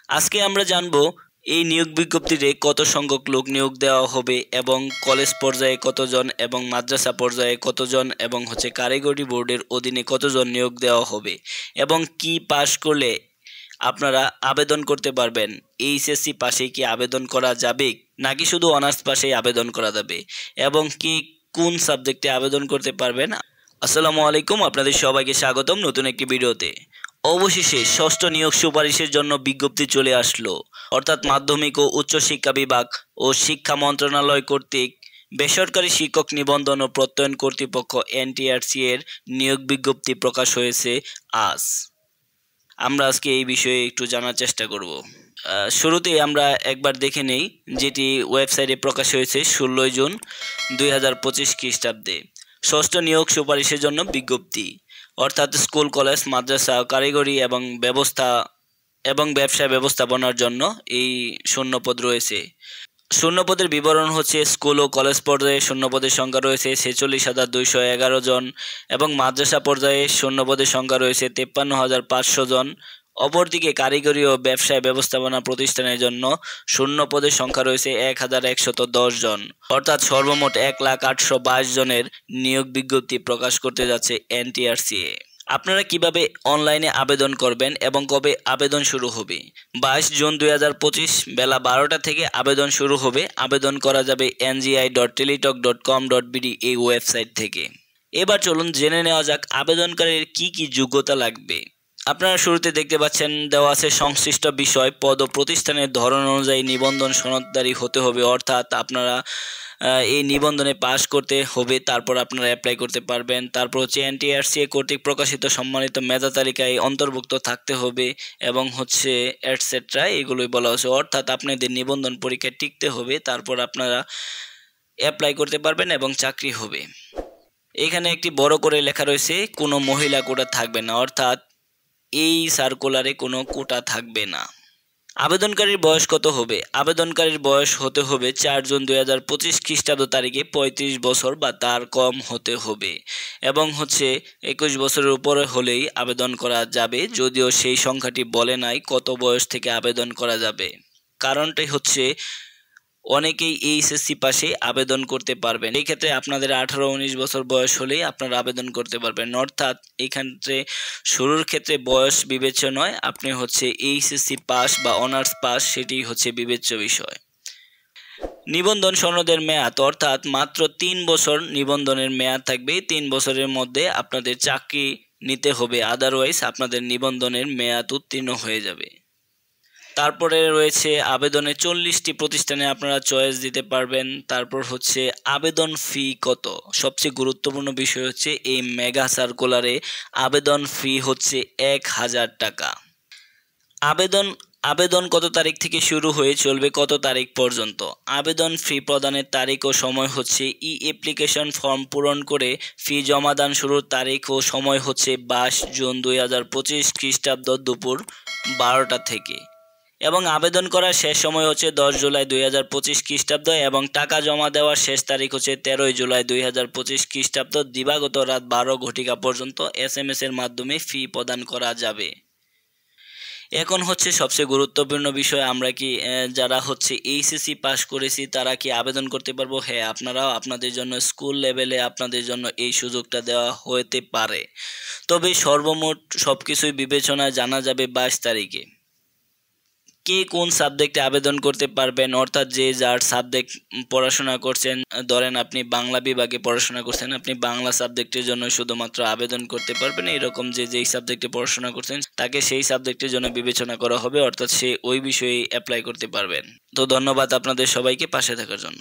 আজকে আমরা জানবো এই নিয়োগ বিজ্ঞপ্তিতে কত সংখ্যক লোক নিয়োগ দেওয়া হবে এবং কলেজ পর্যায়ে কতজন এবং মাদ্রাসা পর্যায়ে কতজন এবং কারিগরি বোর্ডের অধীনে কতজন নিয়োগ দেওয়া হবে এবং কি পাশ করলে আপনারা আবেদন করতে পারবেন। এইচএসসি পাশে কি আবেদন করা যাবে নাকি শুধু অনার্স পাশেই আবেদন করা যাবে এবং কি কোন সাবজেক্টে আবেদন করতে পারবেন। আসসালামু আলাইকুম, আপনাদের সবাইকে স্বাগতম নতুন একটি ভিডিওতে। অবশেষে ষষ্ঠ নিয়োগ সুপারিশের জন্য বিজ্ঞপ্তি চলে আসলো, অর্থাৎ মাধ্যমিক ও উচ্চশিক্ষা বিভাগ ও শিক্ষা মন্ত্রণালয় কর্তৃক বেসরকারি শিক্ষক নিবন্ধন ও প্রত্যয়ন কর্তৃপক্ষ এনটিআরসি এর নিয়োগ বিজ্ঞপ্তি প্রকাশ হয়েছে আজ। আমরা আজকে এই বিষয়ে একটু জানার চেষ্টা করব। শুরুতেই আমরা একবার দেখে নেই যেটি ওয়েবসাইটে প্রকাশ হয়েছে 16 জুন 2025 খ্রিস্টাব্দে। ষষ্ঠ নিয়োগ সুপারিশের জন্য বিজ্ঞপ্তি, অর্থাৎ স্কুল, কলেজ, মাদ্রাসা, কারিগরি এবং ব্যবসা ব্যবস্থাপনার জন্য এই শূন্যপদ রয়েছে। শূন্যপদের বিবরণ হচ্ছে স্কুল ও কলেজ পর্যায়ে শূন্যপদের সংখ্যা রয়েছে 46,211 জন এবং মাদ্রাসা পর্যায়ে শূন্যপদের সংখ্যা রয়েছে 53,500 জন। অপরদিকে কারিগরি ও ব্যবসায় ব্যবস্থাপনা প্রতিষ্ঠানের জন্য শূন্যপদের সংখ্যা রয়েছে 1,110 জন, অর্থাৎ সর্বমোট 1,822 জনের নিয়োগ বিজ্ঞপ্তি প্রকাশ করতে যাচ্ছে এনটিআরসি। আপনারা কিভাবে অনলাইনে আবেদন করবেন এবং কবে আবেদন শুরু হবে? 22 জুন 2025 বেলা 12টা থেকে আবেদন শুরু হবে। আবেদন করা যাবে ngi.teletalk.com.bd এই ওয়েবসাইট থেকে। এবার চলুন জেনে নেওয়া যাক আবেদনকারীর কি যোগ্যতা লাগবে। আপনারা শুরুতে দেখতে পাচ্ছেন দেওয়া আছে সংশ্লিষ্ট বিষয়, পদ ও প্রতিষ্ঠানের ধরন অনুযায়ী নিবন্ধন সনদধারী হতে হবে, অর্থাৎ আপনারা এই নিবন্ধনে পাশ করতে হবে, তারপর আপনারা অ্যাপ্লাই করতে পারবেন। তারপর এনটিআরসি কর্তৃক প্রকাশিত সম্মানিত মেধা তালিকায় অন্তর্ভুক্ত থাকতে হবে এবং এটসেট্রা এগুলোই বলা হচ্ছে, অর্থাৎ আপনাদের নিবন্ধন পরীক্ষায় টিকতে হবে, তারপর আপনারা অ্যাপ্লাই করতে পারবেন এবং চাকরি হবে। এখানে একটি বড় করে লেখা রয়েছে কোনো মহিলা কোটা থাকবে না, অর্থাৎ এই সার্কুলারে কোনো কোটা থাকবে না। আবেদনকারীর বয়স কত হবে? আবেদনকারীর বয়স হতে হবে 4 জুন 2025 খ্রিস্টাব্দ তারিখে 35 বছর বা তার কম হতে হবে এবং 21 বছরের উপরে হলেই আবেদন করা যাবে, যদিও সেই সংখ্যাটি বলে নাই কত বয়স থেকে আবেদন করা যাবে। কারণটাই অনেকেই এইচএসসি পাশে আবেদন করতে পারবেন। এই ক্ষেত্রে আপনাদের 18-19 বছর বয়স হলেই আপনারা আবেদন করতে পারবেন, অর্থাৎ এক্ষেত্রে শুরুর ক্ষেত্রে বয়স বিবেচ্য নয়, আপনি এইচএসসি পাস বা অনার্স পাস সেটি বিবেচ্য বিষয়। নিবন্ধন সনদের মেয়াদ, অর্থাৎ মাত্র 3 বছর নিবন্ধনের মেয়াদ থাকবে। 3 বছরের মধ্যে আপনাদের চাকরি নিতে হবে, আদারওয়াইজ আপনাদের নিবন্ধনের মেয়াদ উত্তীর্ণ হয়ে যাবে। তারপরে রয়েছে আবেদনে 40টি প্রতিষ্ঠানে আপনারা চয়েস দিতে পারবেন। তারপর আবেদন ফি কত। সবচেয়ে গুরুত্বপূর্ণ বিষয় এই মেগা সার্কুলারে আবেদন ফি 1,000 টাকা। আবেদন কত তারিখ থেকে শুরু হয়ে চলবে কত তারিখ পর্যন্ত? আবেদন ফি প্রদানের তারিখ ও সময় ই অ্যাপ্লিকেশন ফর্ম পূরণ করে ফি জমাদান শুরুর তারিখ ও সময় 22 জুন 2025 খ্রিস্টাব্দ দুপুর 12টা থেকে এবং আবেদন করার শেষ সময় 10 জুলাই 2025 খ্রিস্টাব্দ এবং টাকা জমা দেওয়ার শেষ তারিখ 13 জুলাই 2025 খ্রিস্টাব্দ দিবাগত রাত 12 ঘটিকা পর্যন্ত SMS এর মাধ্যমে ফি প্রদান করা যাবে। এখন সবচেয়ে গুরুত্বপূর্ণ বিষয়, আমরা কি যারা এইচএসসি পাস করেছি তারা কি আবেদন করতে পারবো? হ্যাঁ, আপনারাও, আপনাদের জন্য স্কুল লেভেলে আপনাদের জন্য এই সুযোগটা দেওয়া হতে পারে, তবে সর্বমোট সবকিছুই বিবেচনায় জানা যাবে 22 তারিখে। কে কোন সাবজেক্টে আবেদন করতে পারবেন, অর্থাৎ যে যার সাবজেক্ট পড়াশোনা করছেন, ধরেন আপনি বাংলা বিভাগে পড়াশোনা করছেন, আপনি বাংলা সাবজেক্টের জন্য শুধুমাত্র আবেদন করতে পারবেন। এরকম যেই সাবজেক্টে পড়াশোনা করছেন তাকে সেই সাবজেক্টের জন্য বিবেচনা করা হবে, অর্থাৎ সে ওই বিষয়ে অ্যাপ্লাই করতে পারবেন। তো ধন্যবাদ আপনাদের সবাইকে পাশে থাকার জন্য।